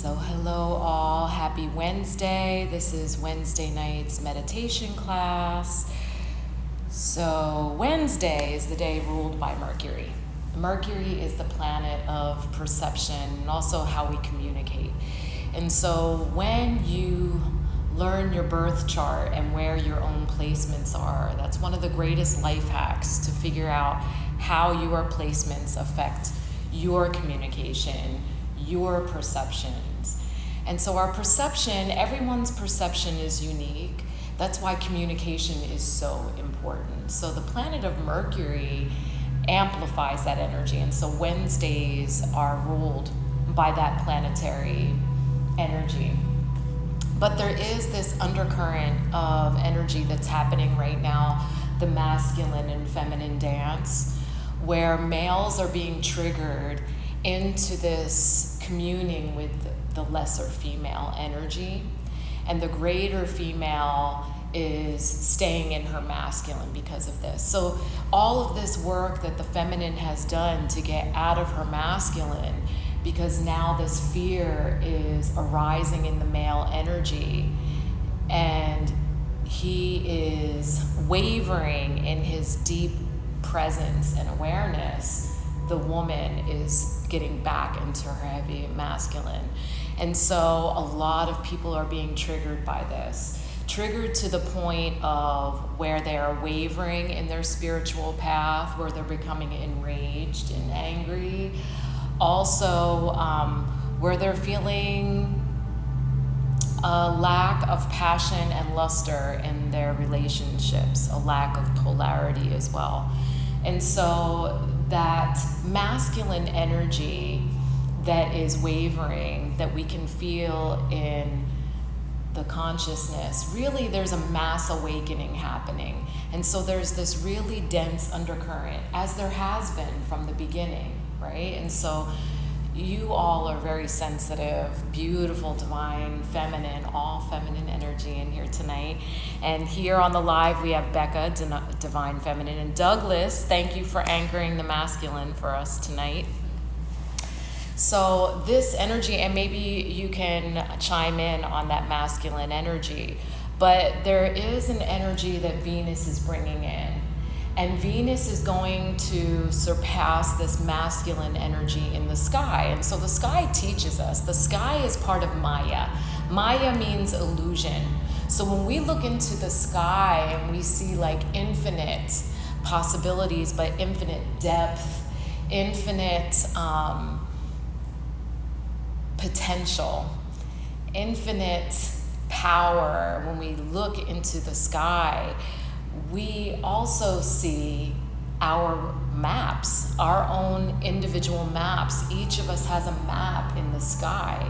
So, hello, all. Happy Wednesday. This is Wednesday night's meditation class. So, Wednesday is the day ruled by Mercury. Mercury is the planet of perception and also how we communicate. And so, when you learn your birth chart and where your own placements are, that's one of the greatest life hacks to figure out how your placements affect your communication, your perceptions. And so our perception, everyone's perception is unique. That's why communication is so important. So the planet of Mercury amplifies that energy. And so Wednesdays are ruled by that planetary energy. But there is this undercurrent of energy that's happening right now, the masculine and feminine dance, where males are being triggered into this communing with the lesser female energy, and the greater female is staying in her masculine because of this. So all of this work that the feminine has done to get out of her masculine, because now this fear is arising in the male energy, and he is wavering in his deep presence and awareness, the woman is getting back into her heavy masculine. And so a lot of people are being triggered by this, triggered to the point of where they are wavering in their spiritual path, where they're becoming enraged and angry. Also, where they're feeling a lack of passion and luster in their relationships, a lack of polarity as well. And so that masculine energy that is wavering, that we can feel in the consciousness, really there's a mass awakening happening. And so there's this really dense undercurrent, as there has been from the beginning, right? And so you all are very sensitive, beautiful, divine, feminine, all feminine energy in here tonight. And here on the live, we have Becca, divine feminine, and Douglas. Thank you for anchoring the masculine for us tonight. So this energy, and maybe you can chime in on that masculine energy, but there is an energy that Venus is bringing in. And Venus is going to surpass this masculine energy in the sky. And so the sky teaches us. The sky is part of Maya. Maya means illusion. So when we look into the sky and we see like infinite possibilities, but infinite depth, infinite potential, infinite power, when we look into the sky, we also see our maps, our own individual maps. Each of us has a map in the sky.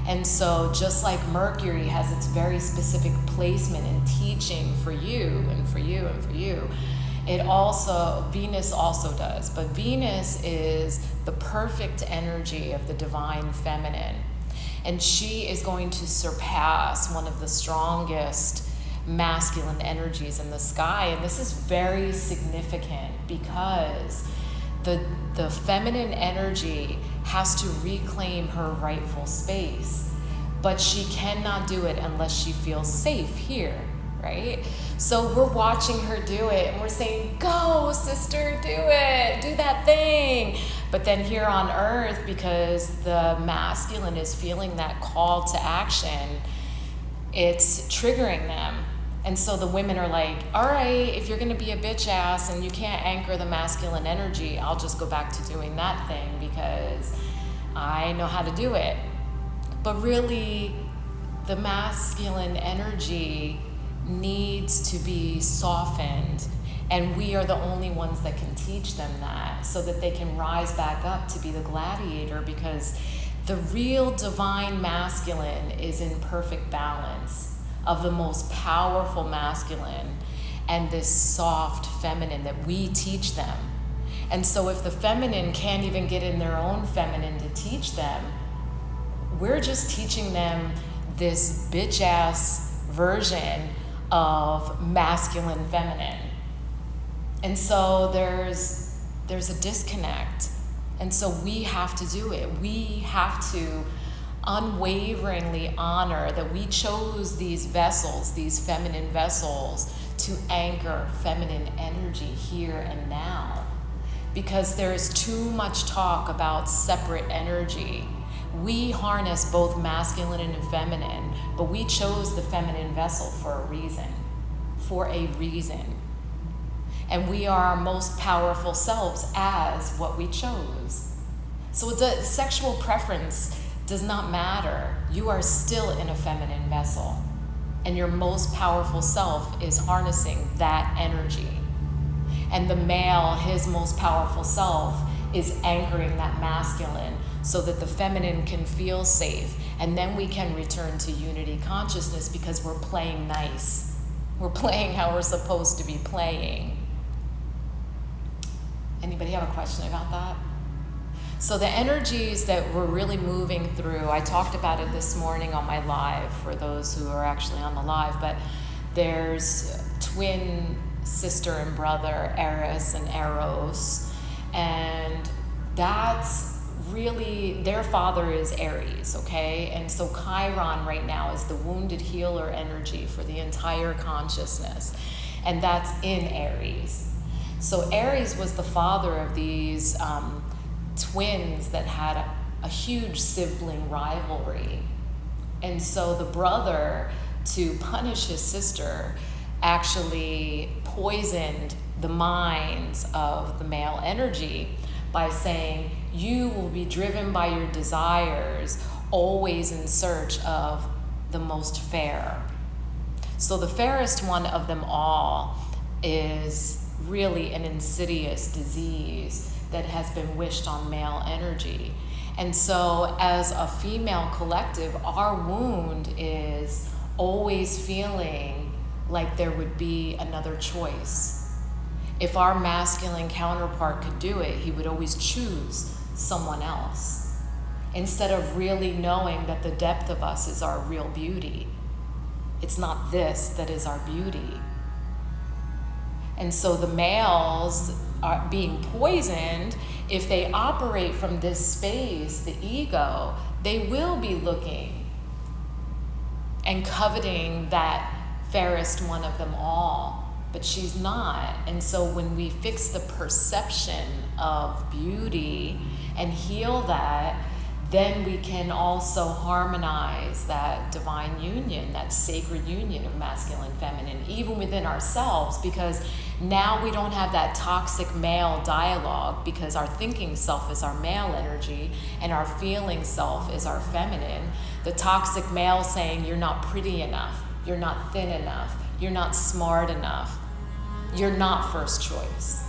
And so just like Mercury has its very specific placement and teaching for you and for you and for you, Venus also does. But Venus is the perfect energy of the divine feminine. And she is going to surpass one of the strongest masculine energies in the sky. And this is very significant because the feminine energy has to reclaim her rightful space, but she cannot do it unless she feels safe here, right? So we're watching her do it and we're saying, go sister, do it, do that thing. But then here on earth, because the masculine is feeling that call to action, it's triggering them. And so the women are like, all right, if you're going to be a bitch ass and you can't anchor the masculine energy, I'll just go back to doing that thing because I know how to do it. But really, the masculine energy needs to be softened, and we are the only ones that can teach them that so that they can rise back up to be the gladiator, because the real divine masculine is in perfect balance of the most powerful masculine and this soft feminine that we teach them. And so if the feminine can't even get in their own feminine to teach them, we're just teaching them this bitch ass version of masculine feminine. And so there's a disconnect. And so we have to do it. We have to unwaveringly honor that we chose these vessels, these feminine vessels, to anchor feminine energy here and now. Because there's too much talk about separate energy. We harness both masculine and feminine, but we chose the feminine vessel for a reason. For a reason. And we are our most powerful selves as what we chose. So the sexual preference does not matter. You are still in a feminine vessel. And your most powerful self is harnessing that energy. And the male, his most powerful self, is anchoring that masculine so that the feminine can feel safe. And then we can return to unity consciousness because we're playing nice. We're playing how we're supposed to be playing. Anybody have a question about that? So the energies that we're really moving through, I talked about it this morning on my live for those who are actually on the live, but there's twin sister and brother, Eris and Eros, and that's really, their father is Aries, okay? And so Chiron right now is the wounded healer energy for the entire consciousness, and that's in Aries. So Aries was the father of these twins that had a huge sibling rivalry. And so the brother, to punish his sister, actually poisoned the minds of the male energy by saying, you will be driven by your desires, always in search of the most fair. So the fairest one of them all is really an insidious disease that has been wished on male energy. And so as a female collective, our wound is always feeling like there would be another choice. If our masculine counterpart could do it, he would always choose someone else, instead of really knowing that the depth of us is our real beauty. It's not this that is our beauty. And so the males are being poisoned. If they operate from this space, the ego, they will be looking and coveting that fairest one of them all, but she's not. And so when we fix the perception of beauty and heal that, then we can also harmonize that divine union, that sacred union of masculine and feminine, even within ourselves, because now we don't have that toxic male dialogue, because our thinking self is our male energy and our feeling self is our feminine. The toxic male saying, you're not pretty enough, you're not thin enough, you're not smart enough, you're not first choice.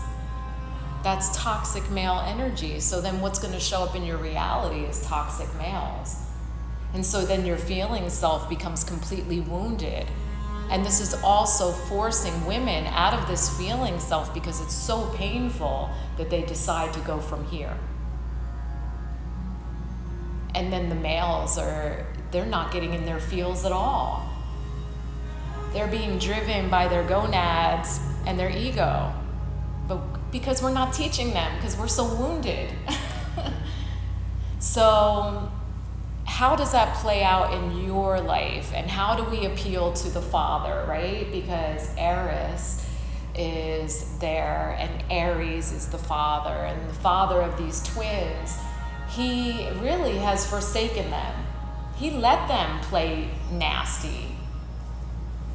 That's toxic male energy. So then what's going to show up in your reality is toxic males. And so then your feeling self becomes completely wounded. And this is also forcing women out of this feeling self because it's so painful that they decide to go from here. And then the males they're not getting in their feels at all. They're being driven by their gonads and their ego. But because we're not teaching them, because we're so wounded. So how does that play out in your life? And how do we appeal to the father, right? Because Eris is there and Aries is the father. And the father of these twins, he really has forsaken them. He let them play nasty.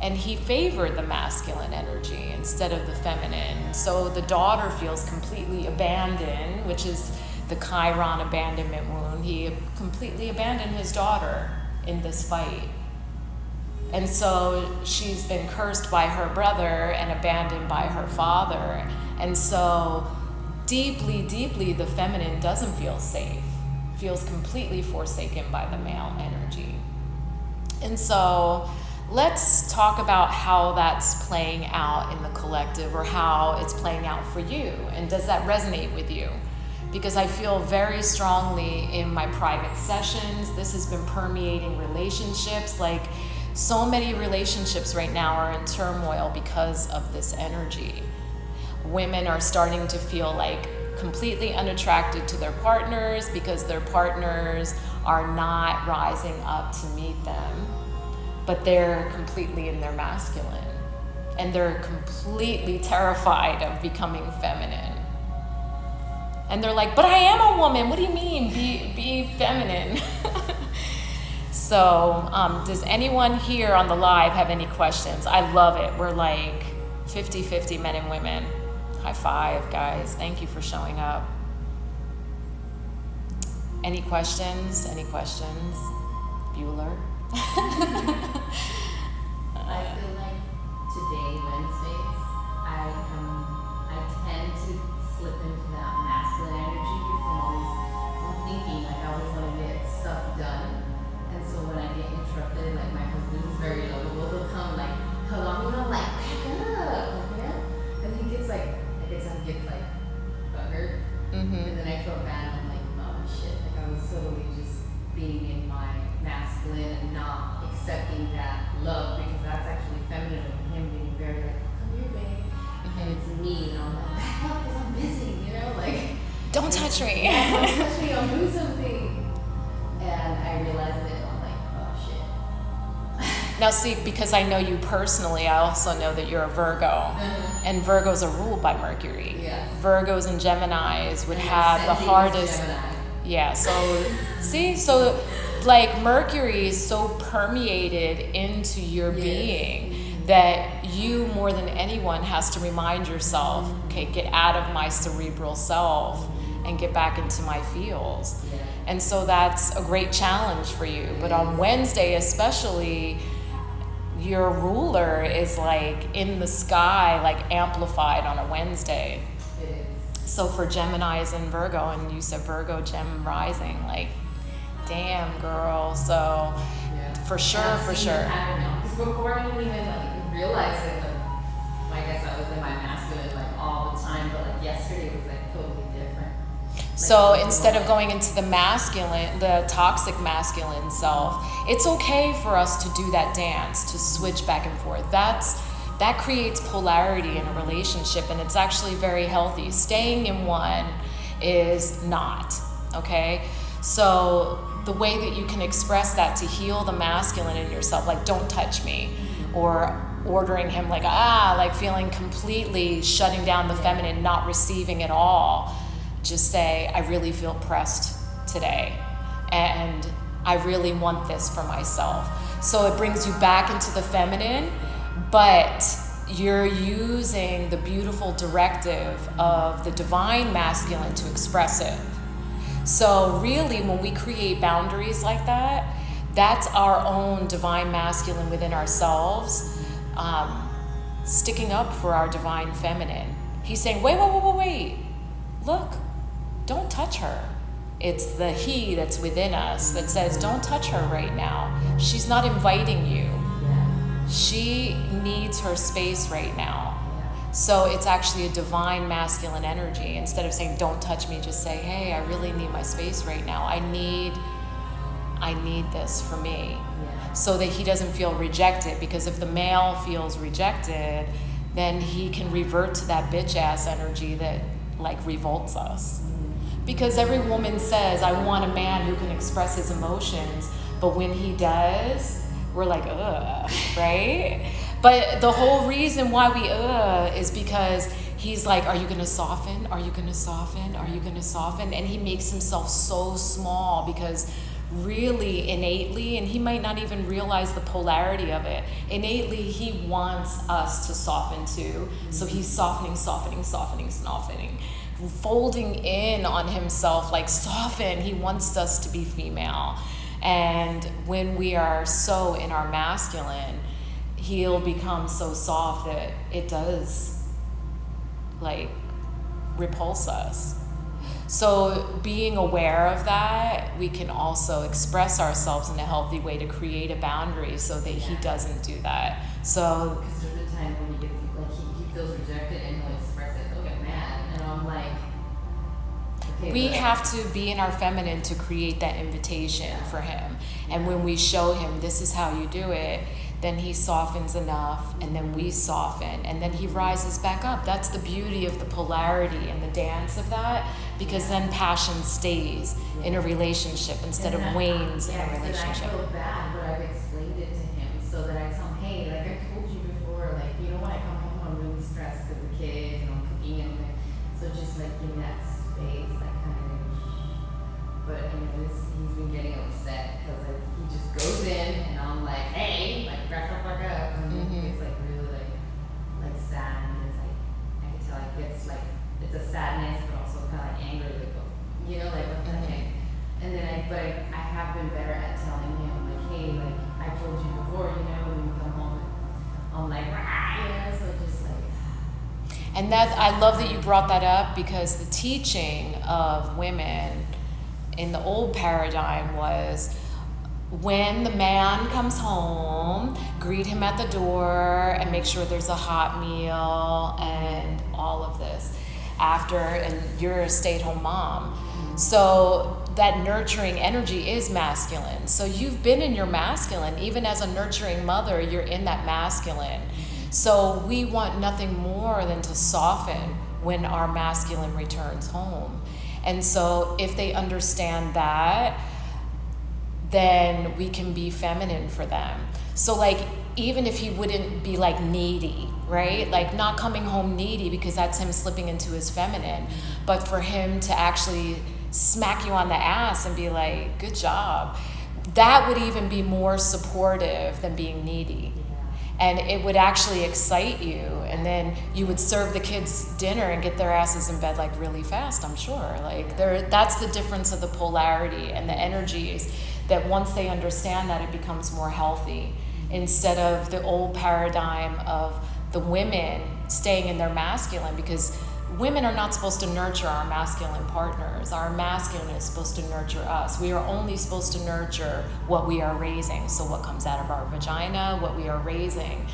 And he favored the masculine energy instead of the feminine. So the daughter feels completely abandoned, which is the Chiron abandonment wound. He completely abandoned his daughter in this fight. And so she's been cursed by her brother and abandoned by her father. And so deeply, deeply, the feminine doesn't feel safe, feels completely forsaken by the male energy. And so let's talk about how that's playing out in the collective, or how it's playing out for you. And does that resonate with you? Because I feel very strongly in my private sessions, this has been permeating relationships. Like, so many relationships right now are in turmoil because of this energy. Women are starting to feel like completely unattracted to their partners because their partners are not rising up to meet them, but they're completely in their masculine. And they're completely terrified of becoming feminine. And they're like, but I am a woman. What do you mean? Be feminine. So, does anyone here on the live have any questions? I love it. We're like 50-50 men and women. High five, guys. Thank you for showing up. Any questions? Any questions? Bueller? I feel like today, Wednesdays, I tend to slip into that masculine energy from I'm thinking, like I always want to get stuff done. And so when I get interrupted, like my husband is very lovable, he'll come like hug on me and I'm like, back up, yeah? And he gets like, I guess he gets like buttered. And then I feel bad, I'm like, oh shit, like I was totally just being in my masculine and not accepting that love, because that's actually feminine and him being very like, come here, babe. And it's me, and I'm like, back up because I'm busy, you know, like. Don't touch me. Yeah, don't touch me, I'll do something. And I realized it, I'm like, oh shit. Now see, because I know you personally, I also know that you're a Virgo. And Virgos are ruled by Mercury. Yes. Virgos and Geminis would have the hardest. Yeah, so see, so like Mercury is so permeated into your being that you more than anyone has to remind yourself, okay, get out of my cerebral self and get back into my feels. And so that's a great challenge for you. But on Wednesday especially, your ruler is like in the sky, like amplified on a Wednesday. So for Geminis and Virgo, and you said Virgo, Gem rising, like, damn, girl. So for sure. Because before I didn't even like realize it, like, I guess I was in my masculine like all the time, but like yesterday was like totally different. So instead of going into the masculine, the toxic masculine self, it's okay for us to do that dance, to switch back and forth. That creates polarity in a relationship, and it's actually very healthy. Staying in one is not, okay? So the way that you can express that to heal the masculine in yourself, like don't touch me, or ordering him like feeling completely shutting down the feminine, not receiving at all. Just say, I really feel pressed today, and I really want this for myself. So it brings you back into the feminine, but you're using the beautiful directive of the divine masculine to express it. So really, when we create boundaries like that, that's our own divine masculine within ourselves, sticking up for our divine feminine. He's saying, wait, look, don't touch her. It's the he that's within us that says, don't touch her right now. She's not inviting you. She needs her space right now. So it's actually a divine masculine energy. Instead of saying, don't touch me, just say, hey, I really need my space right now. I need this for me. So that he doesn't feel rejected. Because if the male feels rejected, then he can revert to that bitch ass energy that like revolts us. Because every woman says, I want a man who can express his emotions, but when he does, we're like, ugh, right? But the whole reason why we is because he's like, are you gonna soften? Are you gonna soften? Are you gonna soften? And he makes himself so small because really innately, and he might not even realize the polarity of it, innately he wants us to soften too. So he's softening, folding in on himself, like soften. He wants us to be female. And when we are so in our masculine, he'll become so soft that it does like repulse us. So being aware of that, we can also express ourselves in a healthy way to create a boundary so that he doesn't do that. So because there's a time when he gets like he feels rejected and he'll express it, he'll get mad, and I'm like, okay, we have to be in our feminine to create that invitation for him. And when we show him this is how you do it, then he softens enough, and then we soften, and then he rises back up. That's the beauty of the polarity and the dance of that, because then passion stays in a relationship instead of wanes in a relationship. I feel bad, but I've explained it to him so that I tell him, hey, like I told you before, like, you know, when I come home, I'm really stressed with the kids and I'm cooking and like, so just like give me that space, like kind of. But anyways, he's been getting upset because like he just goes in and I'm like, hey, like back up, and it's like really like sad, and it's like I can tell it gets like it's a sadness, but also kind of like anger, like you know, like what the heck. And then I have been better at telling him like, hey, like I told you before, you know, when you come home, I'm like, rah, you know, so just like. And that, I love that you brought that up, because the teaching of women in the old paradigm was, when the man comes home, greet him at the door and make sure there's a hot meal and all of this after, and you're a stay-at-home mom. So that nurturing energy is masculine. So you've been in your masculine. Even as a nurturing mother, you're in that masculine. So we want nothing more than to soften when our masculine returns home. And so if they understand that, then we can be feminine for them. So like, even if he wouldn't be like needy, right? Like not coming home needy, because that's him slipping into his feminine, but for him to actually smack you on the ass and be like, good job, that would even be more supportive than being needy. And it would actually excite you, and then you would serve the kids dinner and get their asses in bed like really fast, I'm sure. Like that's the difference of the polarity and the energies, that once they understand that, it becomes more healthy, instead of the old paradigm of the women staying in their masculine, because women are not supposed to nurture our masculine partners. Our masculine is supposed to nurture us. We are only supposed to nurture what we are raising. So what comes out of our vagina, what we are raising.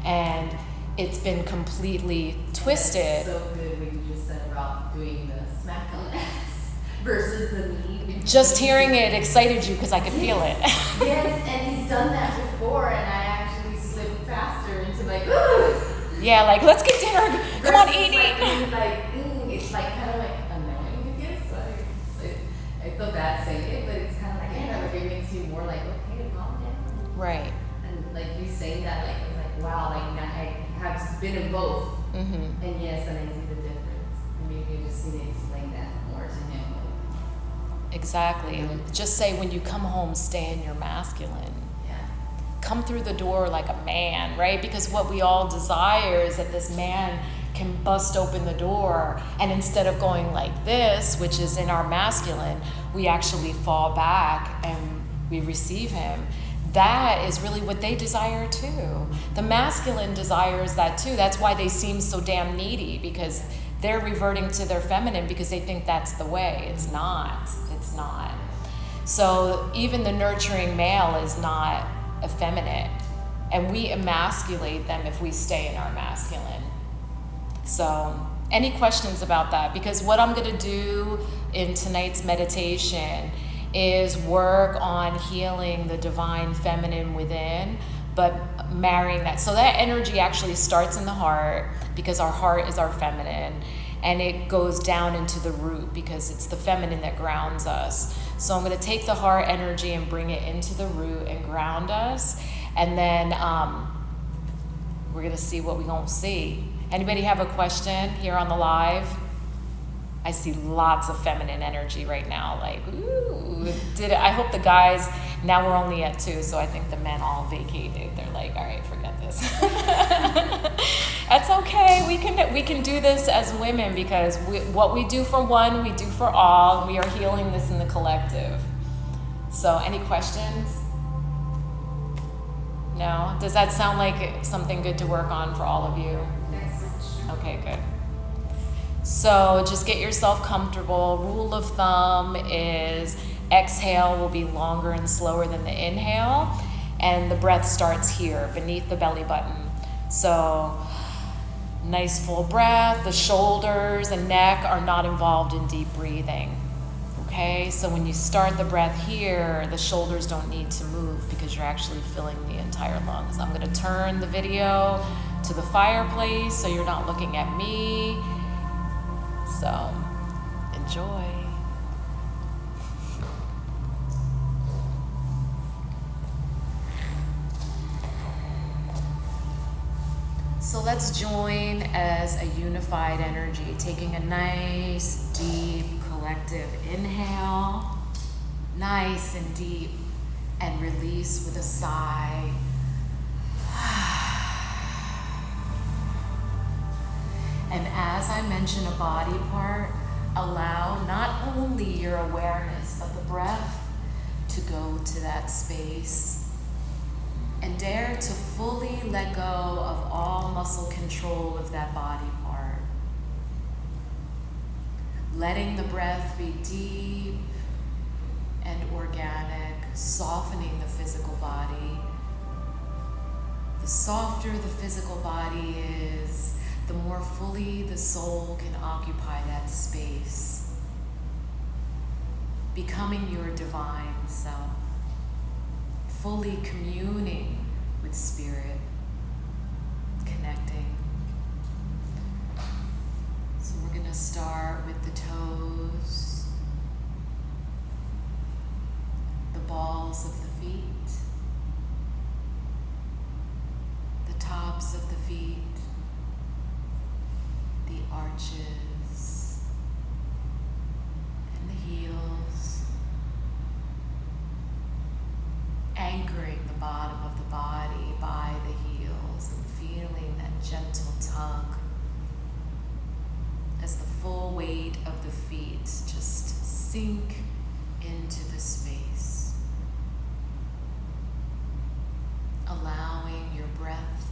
And it's been completely twisted. That's so good what you just said about doing the smack on the ass versus the knee. Just hearing it excited you because I could feel it. Yes, and he's done that before, and I actually slipped faster into like, ooh. Yeah, like, let's get dinner. Come on, eat. It's like kind of like annoying, I guess. Like, I feel bad saying it, but it's kind of like, yeah, like it makes you more like, okay, calm down. Right. And like you saying that, like, it's like, wow, like now I have been in both. Mm-hmm. And yes, and I see the difference. And maybe you just need to explain that more to him. Exactly. Mm-hmm. Just say, when you come home, stay in your masculine. Come through the door like a man, right? Because what we all desire is that this man can bust open the door, and instead of going like this, which is in our masculine, we actually fall back and we receive him. That is really what they desire too. The masculine desires that too. That's why they seem so damn needy, because they're reverting to their feminine because they think that's the way. It's not. It's not. So even the nurturing male is not effeminate, and we emasculate them if we stay in our masculine. So any questions about that? Because what I'm going to do in tonight's meditation is work on healing the divine feminine within, but marrying that. So that energy actually starts in the heart, because our heart is our feminine, and it goes down into the root because it's the feminine that grounds us. So I'm going to take the heart energy and bring it into the root and ground us. And then we're going to see what we're going to see. Anybody have a question here on the live? I see lots of feminine energy right now. Like, ooh, I hope the guys, now we're only at 2, so I think the men all vacated. They're like, all right, forget this. That's okay. We can do this as women, because what we do for one, we do for all. And we are healing this in the collective. So any questions? No? Does that sound like something good to work on for all of you? Yes. Okay, good. So just get yourself comfortable. Rule of thumb is exhale will be longer and slower than the inhale, and the breath starts here beneath the belly button. So nice full breath. The shoulders and neck are not involved in deep breathing. okay? So when you start the breath here, the shoulders don't need to move because you're actually filling the entire lungs. I'm gonna turn the video to the fireplace so you're not looking at me. So, enjoy. So let's join as a unified energy, taking a nice, deep, collective inhale, nice and deep, and release with a sigh. And as I mention a body part, allow not only your awareness, but the breath to go to that space. And dare to fully let go of all muscle control of that body part. Letting the breath be deep and organic, softening the physical body. The softer the physical body is, the more fully the soul can occupy that space, becoming your divine self, fully communing with spirit, connecting. So we're going to start with the toes, the balls of the feet, the tops of the feet, the arches, and the heels, anchoring the bottom of the body by the heels and feeling that gentle tug as the full weight of the feet just sink into the space, allowing your breath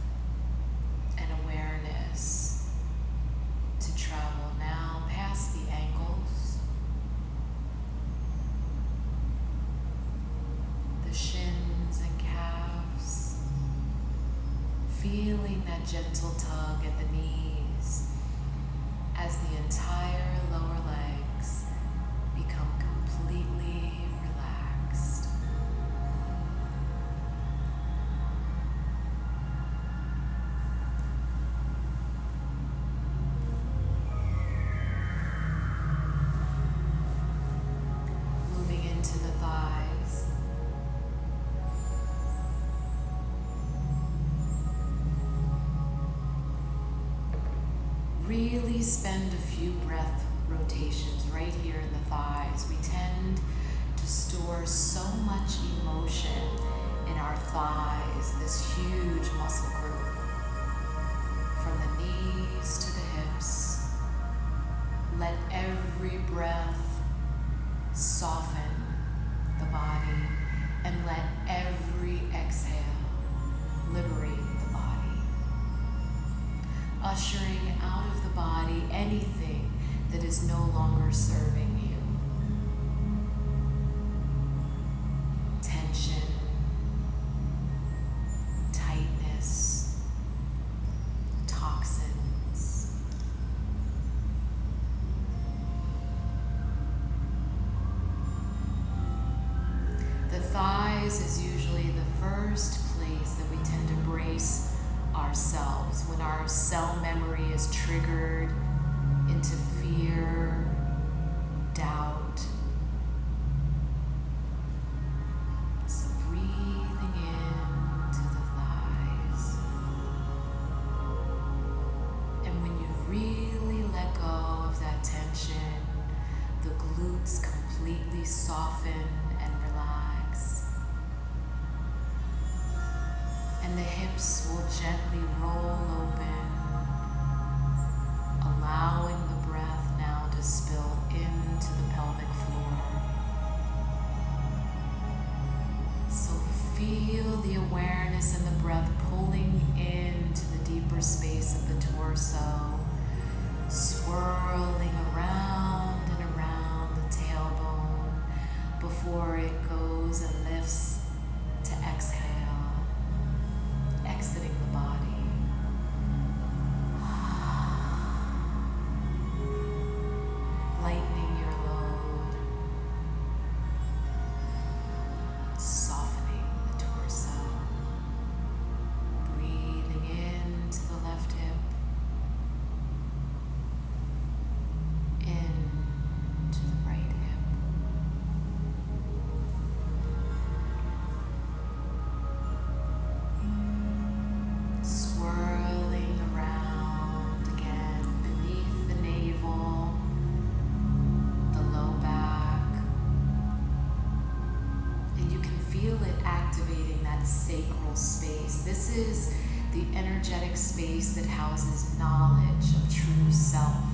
and awareness to travel now past the ankles, the shins and calves, feeling that gentle tug at the knees as the entire lower legs become completely relaxed. Moving into the thighs. Really spend a few breath rotations right here in the thighs. We tend to store so much emotion in our thighs, this huge muscle group, from the knees to the hips. Let every breath soften the body, and let every exhale liberate the body, ushering out of the body anything that is no longer serving you. Tension, tightness, toxins. The thighs is usually the first place that we tend to brace ourselves when our cell memory is triggered into fear, doubt. So breathing into the thighs. And when you really let go of that tension, the glutes completely soften and relax. And the hips will gently roll open, allowing the breath now to spill into the pelvic floor. So feel the awareness and the breath pulling into the deeper space of the torso, swirling around and around the tailbone before it goes and lifts to exhale. Exiting the body. Lightening your load. activating that sacral space. This is the energetic space that houses knowledge of true self.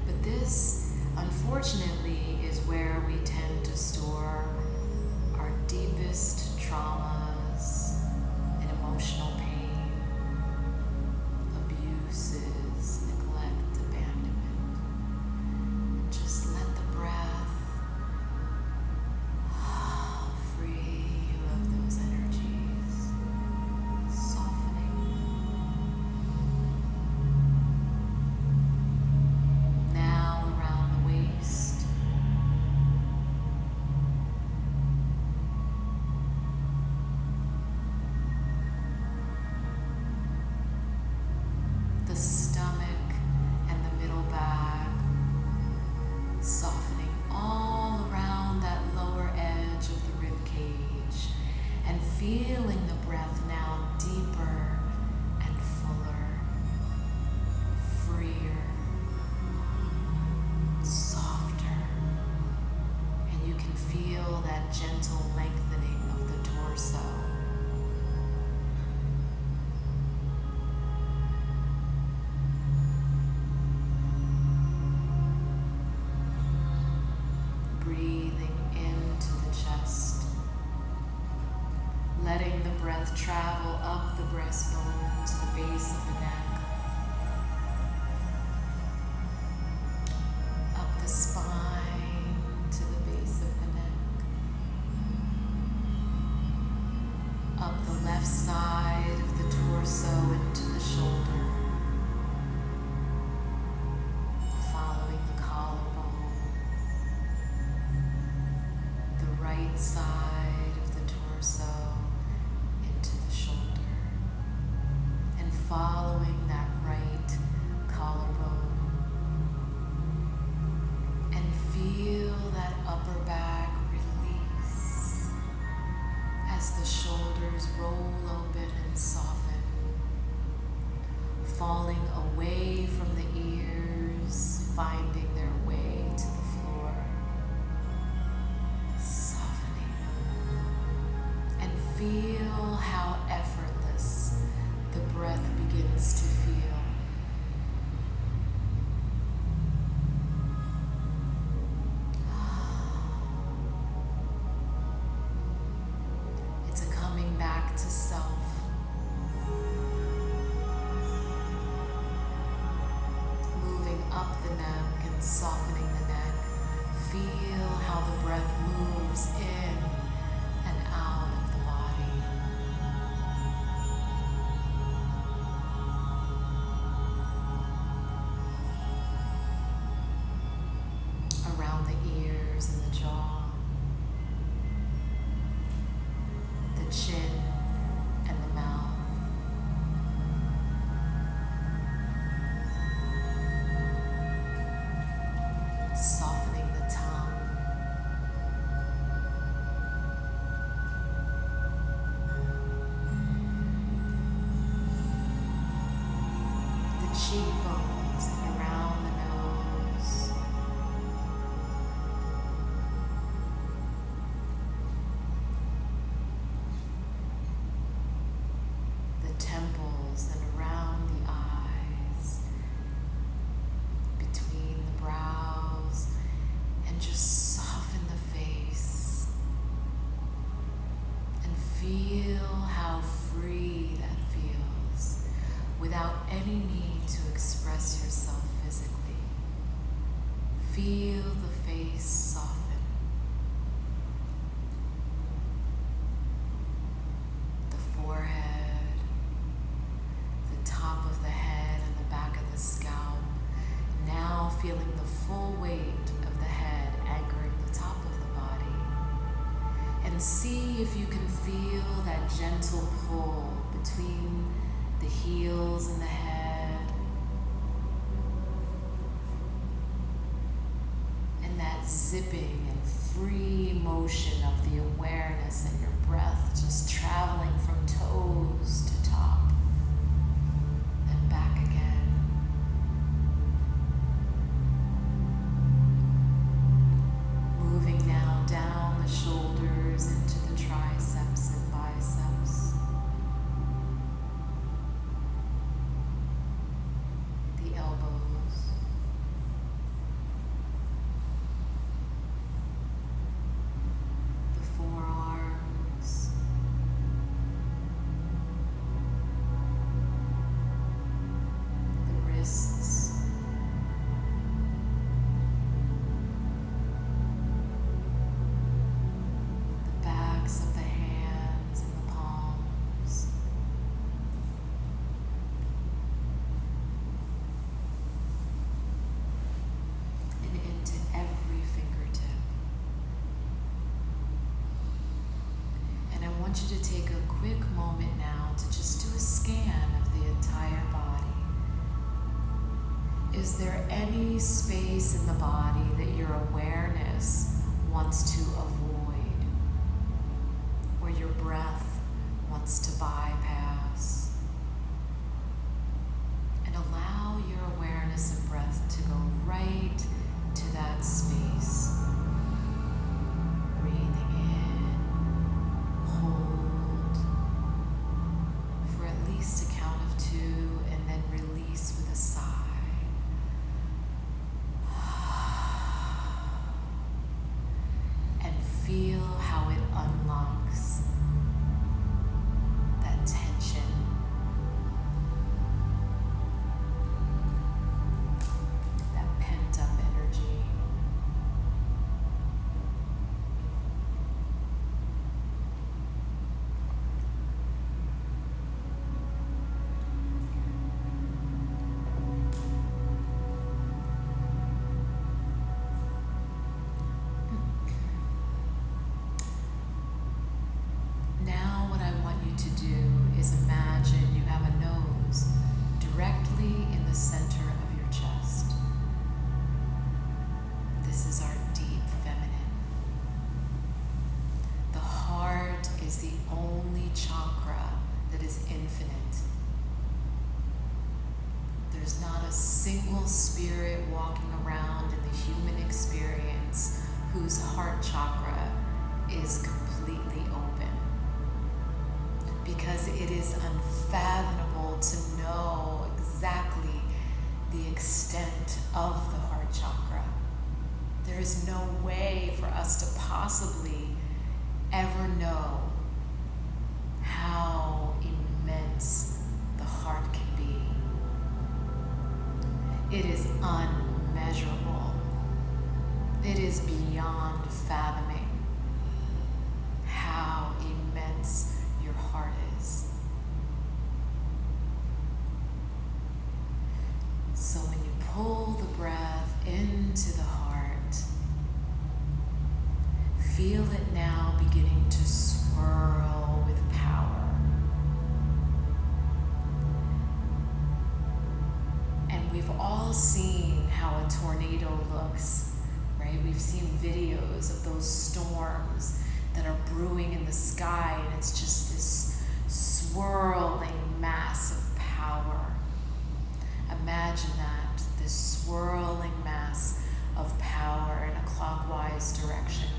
But this, unfortunately, is where we tend to store our deepest traumas and emotional pain, abuses, neglect, abandonment. Just let the breath free you of those energies, softening. Now around the waist. The stomach and the middle back, softening all around that lower edge of the rib cage, and feeling the breath now deeper and fuller, freer, softer, and you can feel that gentle lengthening of the torso. Breathing into the chest, letting the breath travel up the breastbone to the base of the neck, up the spine to the base of the neck, up the left side of the torso into the shoulder, following the collarbone, the right side of the torso into the shoulder, and following that right collarbone, and feel that upper back release as the shoulders roll open and soften, falling away from the ears, finding their way to the floor, softening, and feel how effortless the breath begins to feel. It's a coming back to self. Moving up the neck and softening the neck. Feel how the breath moves in and out of the body. Around the ears and the jaw, the chin and the mouth. Softening the tongue. The cheekbones and around the nose. The temples and around the eyes, between the brows, and just soften the face and feel how free that feels without any need to express yourself physically. Feel the face soften. The forehead, the top of the head and the back of the scalp, now feeling the full weight of the head anchoring the top of the body. And see if you can feel that gentle pull between the heels and the head, and that zipping and free motion of the awareness and your breath just traveling from toes to top and back again. Moving now down the shoulders into the triceps. want you to take a quick moment now to just do a scan of the entire body. Is there any space in the body that your awareness wants to avoid, or your breath wants to bypass? And allow your awareness and breath to go right to that space. Breathing in, hold for at least a count of 2, and then release with a sigh. And feel how it unlocks that tension, that pent-up energy. Now what I want you to do is imagine you have a nose directly in the center of your chest. This is our deep feminine. The heart is the only chakra that is infinite. There's not a single spirit walking around in the human experience whose heart chakra is completely open, because it is unfathomable to know exactly the extent of the heart chakra. There is no way for us to possibly ever know how immense the heart can be. It is unmeasurable. It is beyond fathoming how immense your heart is. So when you pull the breath into the heart, feel it now beginning to swirl with power. And we've all seen how a tornado looks, right? We've seen videos of those storms that are brewing in the sky, and it's just this swirling mass of power. Imagine that, this swirling mass of power in a clockwise direction.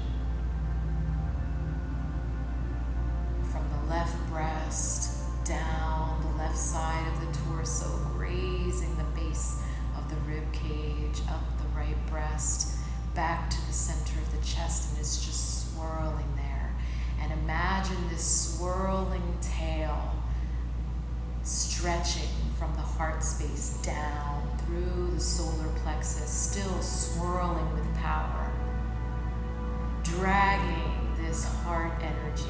From the left breast down the left side of the torso, grazing the base of the rib cage, up the right breast, back to the center of the chest, and it's just swirling there. And imagine this swirling tail stretching from the heart space down through the solar plexus, still swirling with power, dragging this heart energy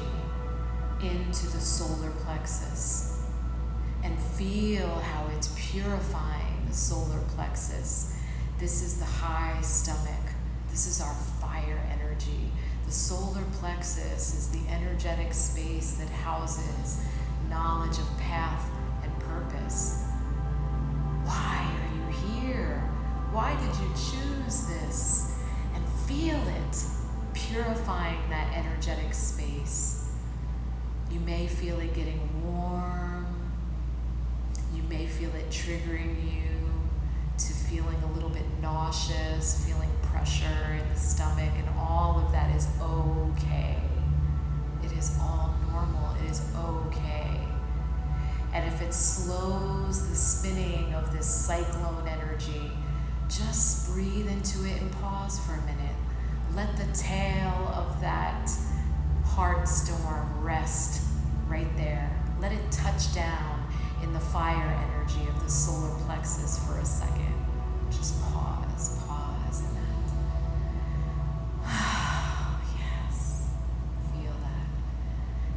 into the solar plexus, and feel how it's purifying the solar plexus. This is the high stomach. This is our fire energy. The solar plexus is the energetic space that houses knowledge of path and purpose. Why are you here? Why did you choose this? And feel it purifying that energetic space. You may feel it getting warm. You may feel it triggering you to feeling a little bit nauseous, feeling pressure in the stomach, and all of that is okay. It is all normal. It is okay. And if it slows the spinning of this cyclone energy, just breathe into it and pause for a minute. Let the tail of that heart storm rest right there. Let it touch down in the fire energy of the solar plexus for a second. Just pause in that. Yes, feel that.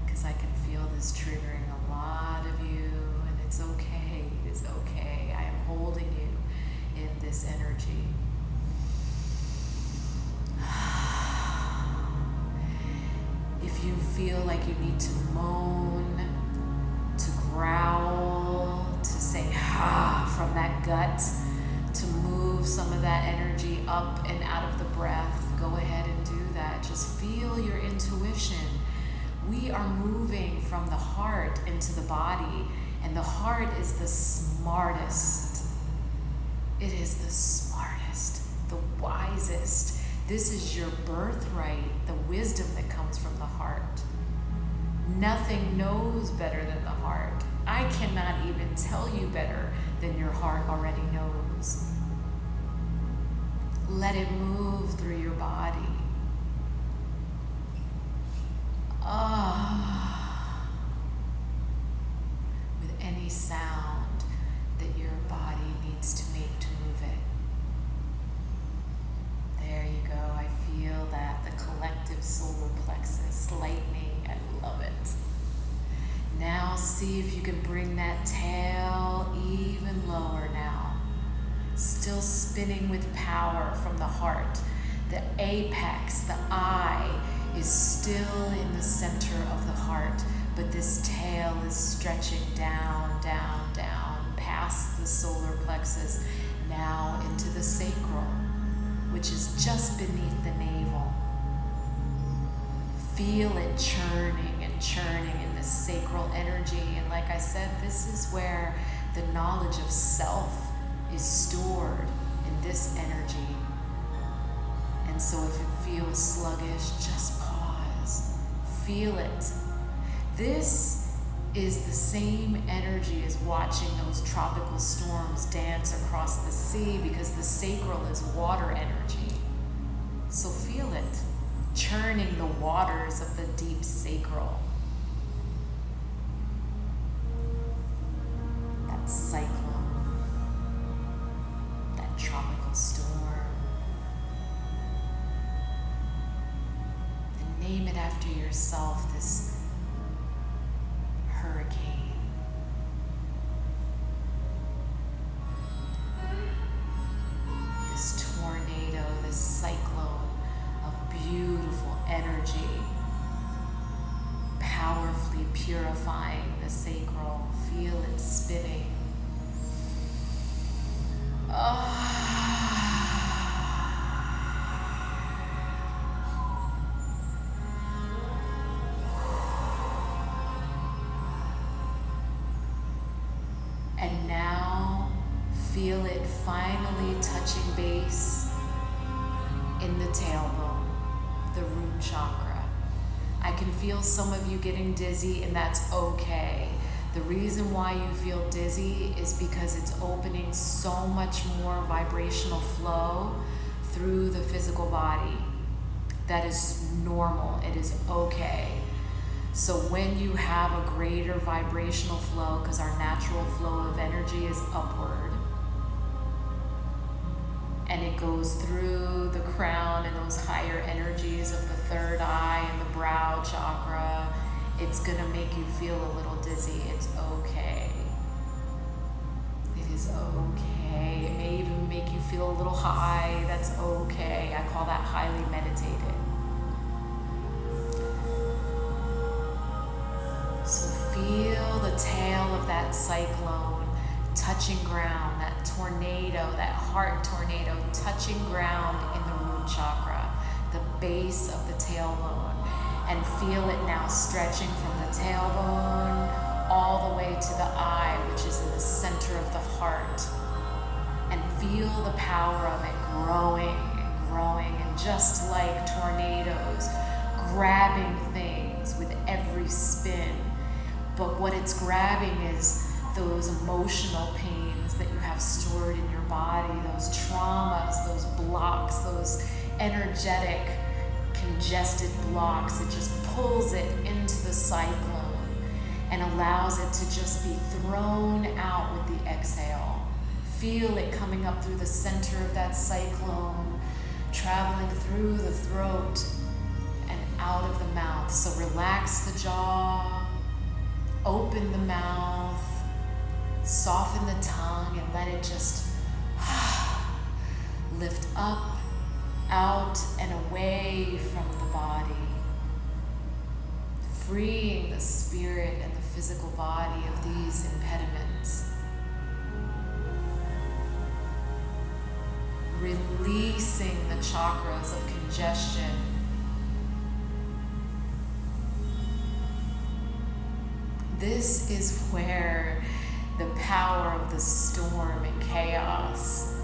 Because I can feel this triggering a lot of you, and it's okay. It is okay. I am holding you in this energy. If If you feel like you need to moan, to growl, to say from that gut, to move some of that energy up and out of the breath, go ahead and do that. Just feel your intuition. We are moving from the heart into the body, and the heart is the smartest. It is the smartest, the wisest. This is your birthright, the wisdom that comes from the heart. Nothing knows better than the heart. I cannot even tell you better than your heart already knows. Let it move through your body. With any sound that your body needs to make to move it. There you go. I feel that, the collective solar plexus lightening. I love it. Now see if you can bring that tail even lower now. Still spinning with power from the heart. The apex, the eye, is still in the center of the heart, but this tail is stretching down, down, down, past the solar plexus, now into the sacral, which is just beneath the navel. Feel it churning and churning in this sacral energy. And like I said, this is where the knowledge of self is stored, in this energy. And so if it feels sluggish, just pause. Feel it. This is the same energy as watching those tropical storms dance across the sea, because the sacral is water energy. So feel it, churning the waters of the deep sacral. That cyclone, that tropical storm. And name it after yourself, this hurricane. This tornado, this cyclone of beautiful energy, powerfully purifying the sacral. Feel it spinning. And now feel it finally touching base in the tailbone, the root chakra. I can feel some of you getting dizzy, and that's okay. The reason why you feel dizzy is because it's opening so much more vibrational flow through the physical body. That is normal. It is okay. So when you have a greater vibrational flow, because our natural flow of energy is upward, and it goes through the crown and those higher energies of the third eye and the brow chakra, it's gonna make you feel a little dizzy. It's okay. It is okay. It may even make you feel a little high. That's okay. I call that highly meditated. So feel the tail of that cyclone touching ground, that tornado, that heart tornado touching ground in the root chakra, the base of the tailbone. And feel it now stretching from the tailbone all the way to the eye, which is in the center of the heart. And feel the power of it growing and growing, and just like tornadoes, grabbing things with every spin. But what it's grabbing is those emotional pains that you have stored in your body, those traumas, those blocks, those energetic congested blocks. It just pulls it into the cyclone and allows it to just be thrown out with the exhale. Feel it coming up through the center of that cyclone, traveling through the throat and out of the mouth. So relax the jaw, open the mouth, soften the tongue, and let it just lift up, out, and away from the body. freeing the spirit and the physical body of these impediments. Releasing the chakras of congestion. This is where the power of the storm and chaos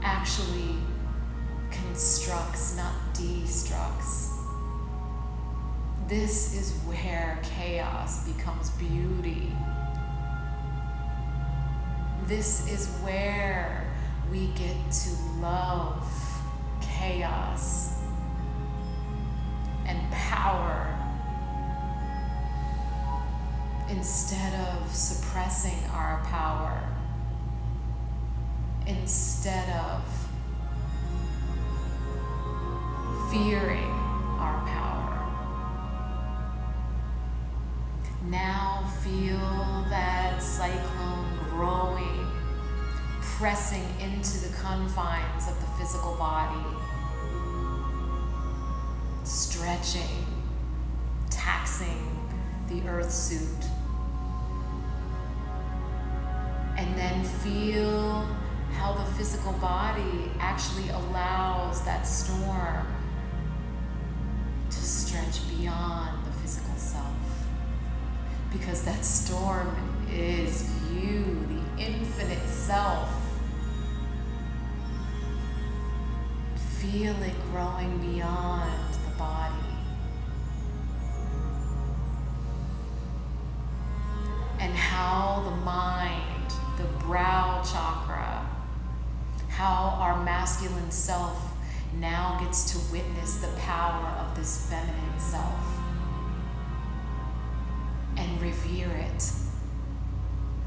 actually constructs, not destructs. This is where chaos becomes beauty. This is where we get to love chaos and power instead of suppressing our power, instead of fearing our power. Now feel that cyclone growing, pressing into the confines of the physical body, stretching, taxing the earth suit. And then feel how the physical body actually allows that storm to stretch beyond the physical self. Because that storm is you, the infinite self. Feel it growing beyond the body. And how the mind, the brow chakra, how our masculine self now gets to witness the power of this feminine self and revere it,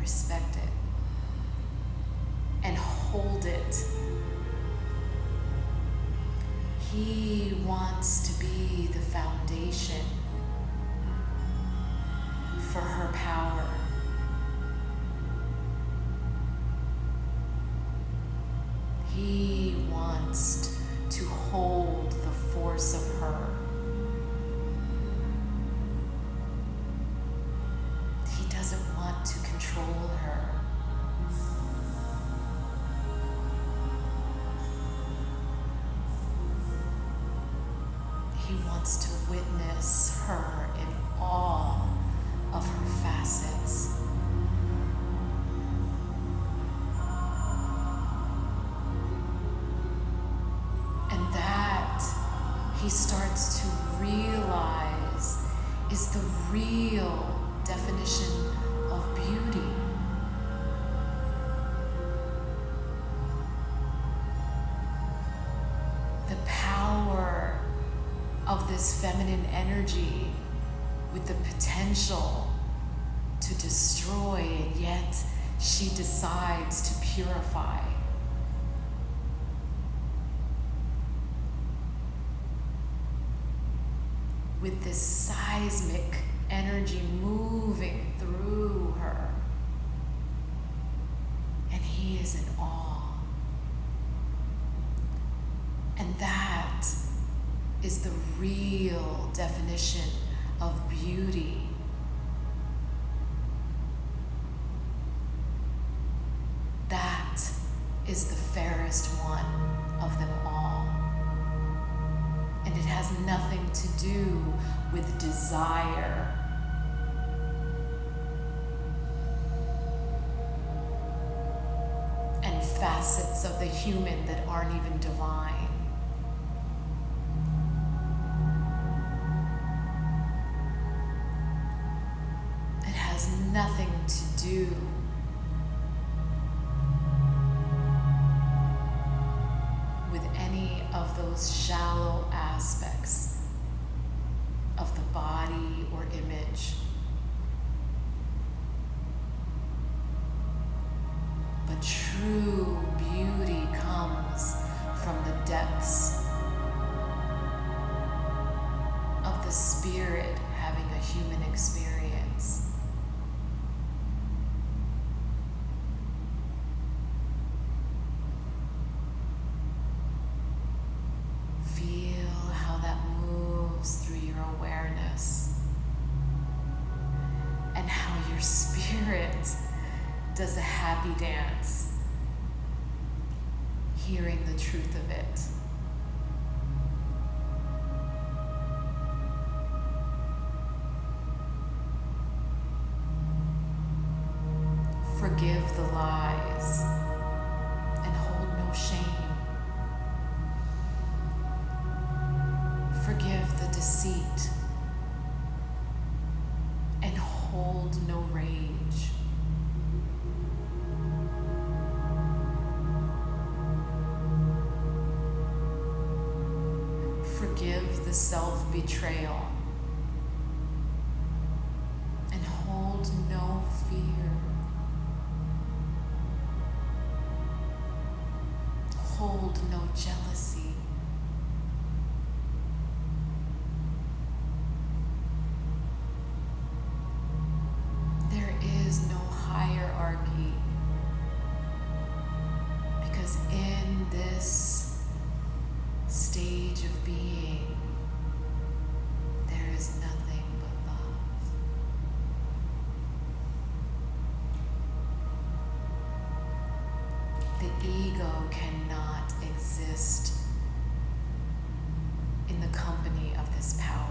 respect it, and hold it. He wants to be the foundation for her power. He wants to hold the force of her. He doesn't want to control her. He wants to witness her in all of her facets. And that he starts to realize is the real definition of beauty. The power of this feminine energy with the potential to destroy, and yet she decides to purify. With this seismic energy moving through her. And he is in awe. And that is the real definition of beauty. That is the fairest one of them all. And it has nothing to do with desire. And facets of the human that aren't even divine. It has nothing to do with any of those shallow aspects of the body or image. But true beauty comes from the depths of the spirit having a human experience. Feel how that moves through your awareness. your spirit does a happy dance, hearing the truth of it. Forgive the lies and hold no shame. Forgive the deceit and hold no rage. Forgive the self-betrayal and hold no fear. Hold no jealousy. There is no hierarchy, because in this stage of being, there is nothing but love. The ego cannot exist in the company of this power.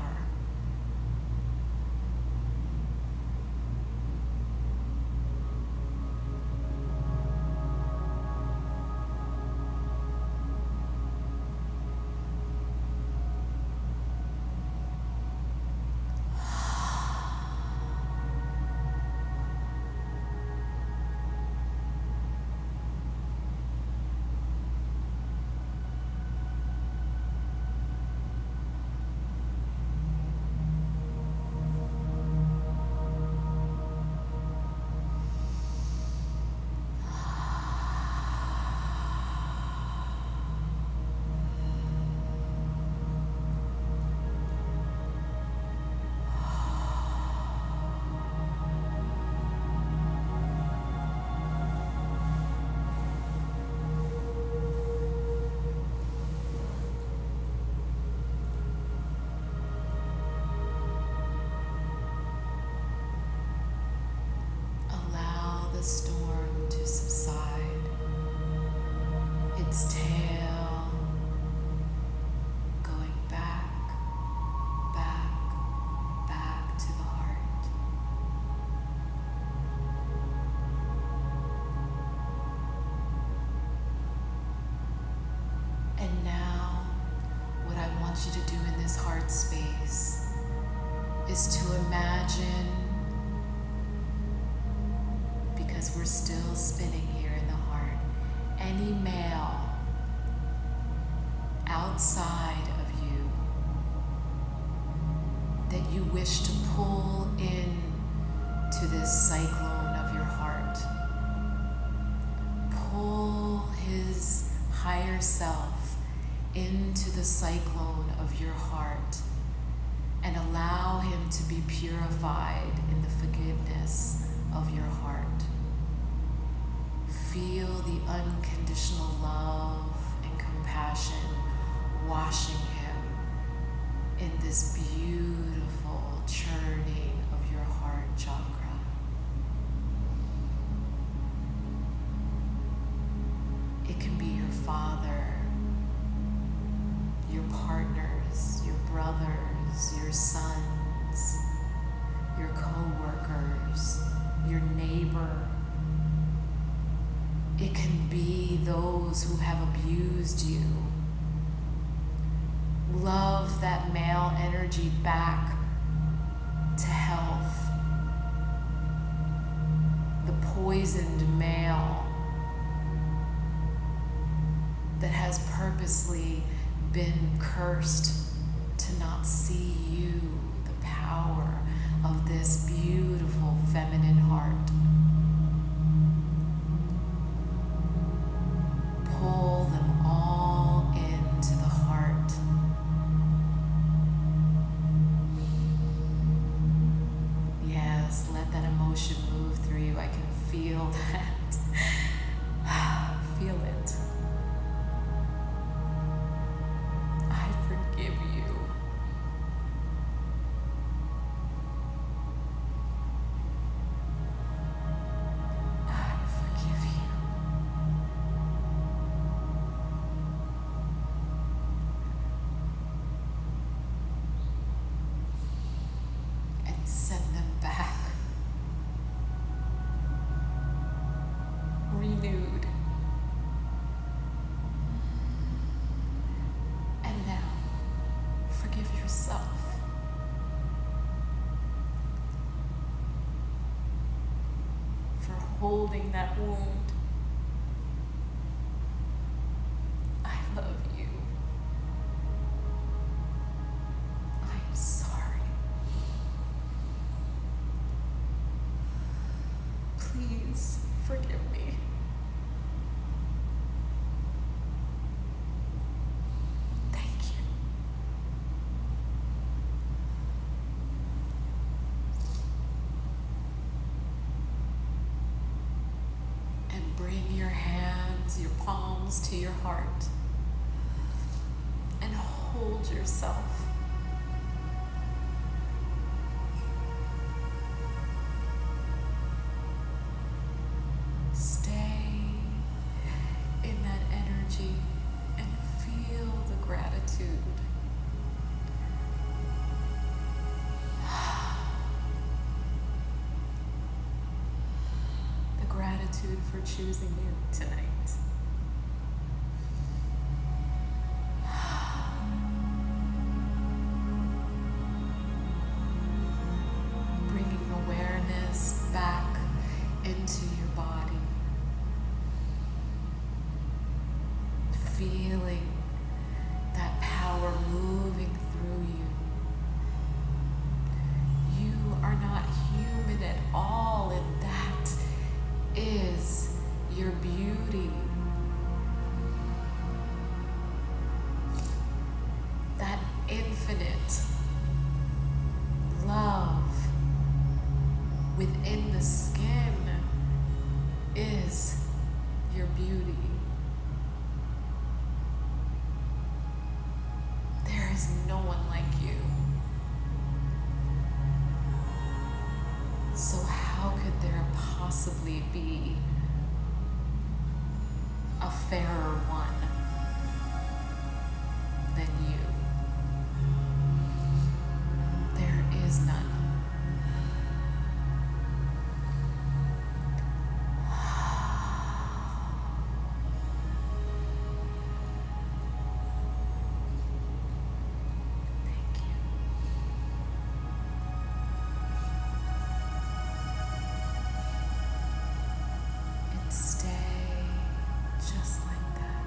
Storm to subside, its tail going back to the heart. And now, what I want you to do in this heart space is to imagine, because we're still spinning here in the heart, any male outside of you that you wish to pull in to this cyclone of your heart. Pull his higher self into the cyclone of your heart and allow him to be purified in the forgiveness of your heart. Feel the unconditional love and compassion washing him in this beautiful churning of your heart chakra. It can be your father, your partners, your brothers, your sons, your co-workers, your neighbor. It can be those who have abused you. Love that male energy back to health. The poisoned male that has purposely been cursed to not see you, the power of this beautiful feminine heart. Pull them all into the heart. Yes, let that emotion move through you. I can feel that. Feel it. I forgive you. holding that wound. I love you. I'm sorry. Please forgive me. Thank you. And bring your hands, your palms to your heart, and hold yourself. Stay in that energy and feel the gratitude. The gratitude for choosing you tonight. Bringing awareness back into your body. Feeling that power moving through you. You are not human at all, and that is your beauty. That infinite love within the skin is your beauty. There is no one like you. So how could there possibly be a fairer one than you? There is none. Thank you. And stay just like that.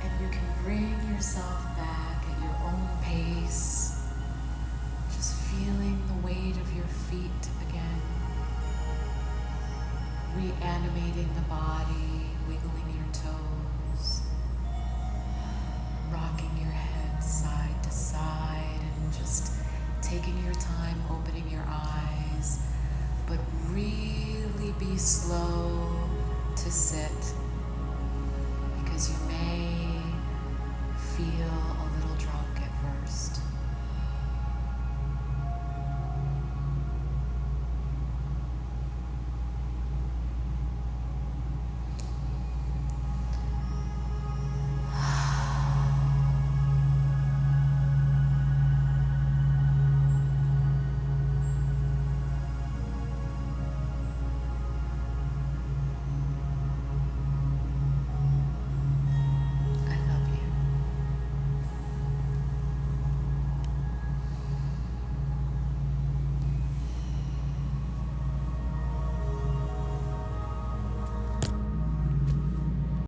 And you can bring yourself back at your own pace, just feeling the weight of your feet again, reanimating the body, wiggling your toes, rocking your head side to side, and just taking your time opening your eyes, but really be slow to sit, because you may feel